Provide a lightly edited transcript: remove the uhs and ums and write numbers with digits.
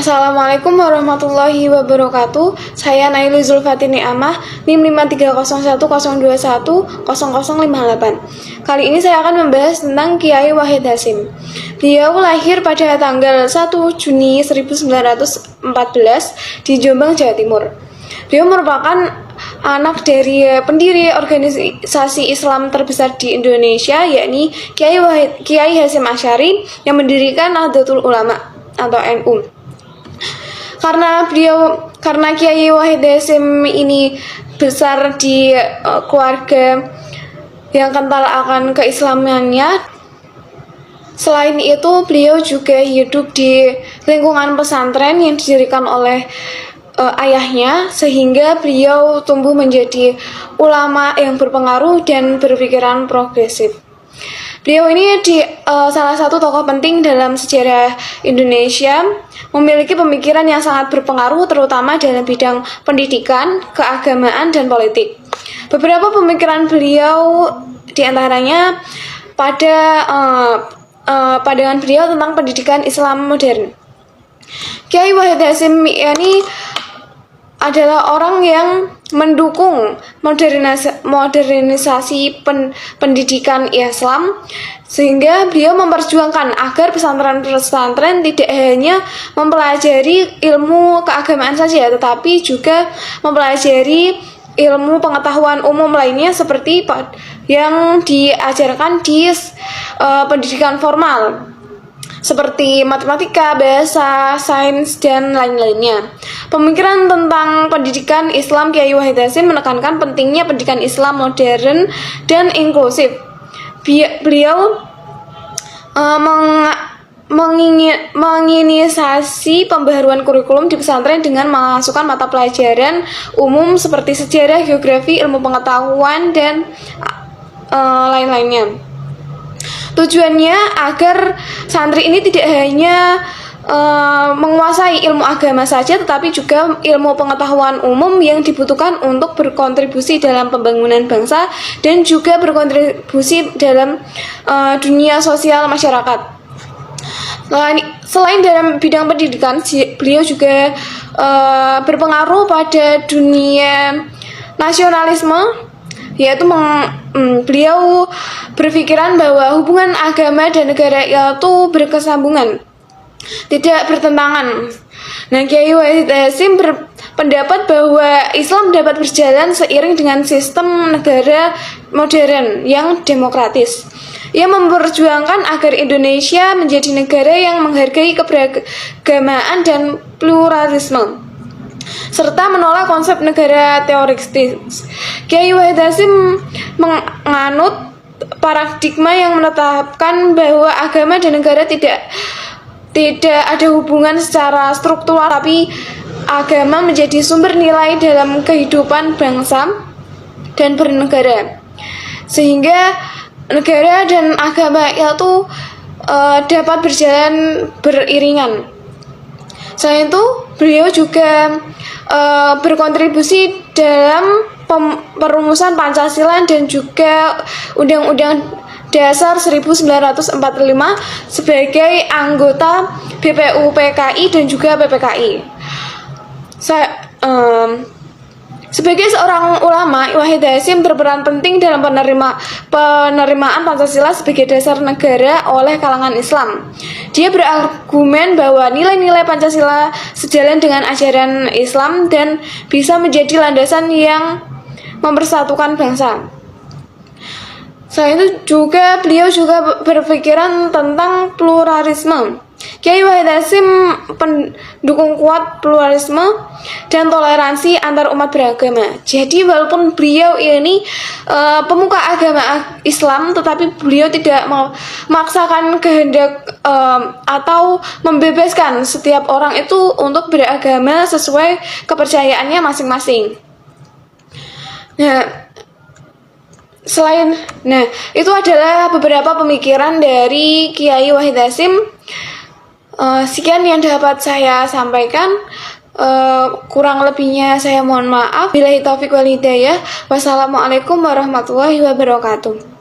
Assalamualaikum warahmatullahi wabarakatuh. Saya Naili Zulfatini Amah, NIM 53010010058. Kali ini saya akan membahas tentang Kiai Wahid Hasyim. Beliau lahir pada tanggal 1 Juni 1914 di Jombang, Jawa Timur. Beliau merupakan anak dari pendiri organisasi Islam terbesar di Indonesia, yakni Kiai Hasyim Asy'ari yang mendirikan Nahdlatul Ulama atau NU. Karena Kiai Wahid Hasyim ini besar di keluarga yang kental akan keislamannya. Selain itu, beliau juga hidup di lingkungan pesantren yang didirikan oleh ayahnya, sehingga beliau tumbuh menjadi ulama yang berpengaruh dan berpikiran progresif. Beliau ini salah satu tokoh penting dalam sejarah Indonesia, memiliki pemikiran yang sangat berpengaruh terutama dalam bidang pendidikan, keagamaan, dan politik. Beberapa pemikiran beliau diantaranya pandangan beliau tentang pendidikan Islam modern. Kiai Wahid Hasyim ini adalah orang yang mendukung modernisasi pendidikan Islam, sehingga beliau memperjuangkan agar pesantren-pesantren tidak hanya mempelajari ilmu keagamaan saja, tetapi juga mempelajari ilmu pengetahuan umum lainnya seperti yang diajarkan di pendidikan formal, seperti matematika, bahasa, sains, dan lain-lainnya. Pemikiran tentang pendidikan Islam Kiai Wahid Hasyim menekankan pentingnya pendidikan Islam modern dan inklusif. Beliau menginisiasi pembaharuan kurikulum di pesantren dengan memasukkan mata pelajaran umum seperti sejarah, geografi, ilmu pengetahuan, dan lain-lainnya. Tujuannya agar santri ini tidak hanya menguasai ilmu agama saja, tetapi juga ilmu pengetahuan umum yang dibutuhkan untuk berkontribusi dalam pembangunan bangsa dan juga berkontribusi dalam dunia sosial masyarakat. Selain dalam bidang pendidikan, beliau juga berpengaruh pada dunia nasionalisme, yaitu beliau berpikiran bahwa hubungan agama dan negara itu berkesambungan, tidak bertentangan. Nah, Kiai Wahid Hasyim berpendapat bahwa Islam dapat berjalan seiring dengan sistem negara modern yang demokratis. Ia memperjuangkan agar Indonesia menjadi negara yang menghargai keberagamaan dan pluralisme, serta menolak konsep negara teoritis. Kiai Wahid Hasyim menganut paradigma yang menetapkan bahwa agama dan negara tidak ada hubungan secara struktural, tapi agama menjadi sumber nilai dalam kehidupan bangsa dan bernegara, sehingga negara dan agama itu dapat berjalan beriringan. Selain itu, beliau juga berkontribusi dalam perumusan Pancasila dan juga Undang-Undang Dasar 1945 sebagai anggota BPUPKI dan juga PPKI. Sebagai seorang ulama, Wahid Hasyim berperan penting dalam penerimaan Pancasila sebagai dasar negara oleh kalangan Islam. Dia berargumen bahwa nilai-nilai Pancasila sejalan dengan ajaran Islam dan bisa menjadi landasan yang mempersatukan bangsa. Selain itu juga beliau juga berpikiran tentang pluralisme. Kiai Wahid Hasyim pendukung kuat pluralisme dan toleransi antar umat beragama. Jadi walaupun beliau ini pemuka agama Islam, tetapi beliau tidak memaksakan kehendak atau membebaskan setiap orang itu untuk beragama sesuai kepercayaannya masing-masing. Nah, itu adalah beberapa pemikiran dari Kiai Wahid Hasyim. Sekian yang dapat saya sampaikan. Kurang lebihnya saya mohon maaf. Billahi taufiq wal hidayah. Wassalamualaikum warahmatullahi wabarakatuh.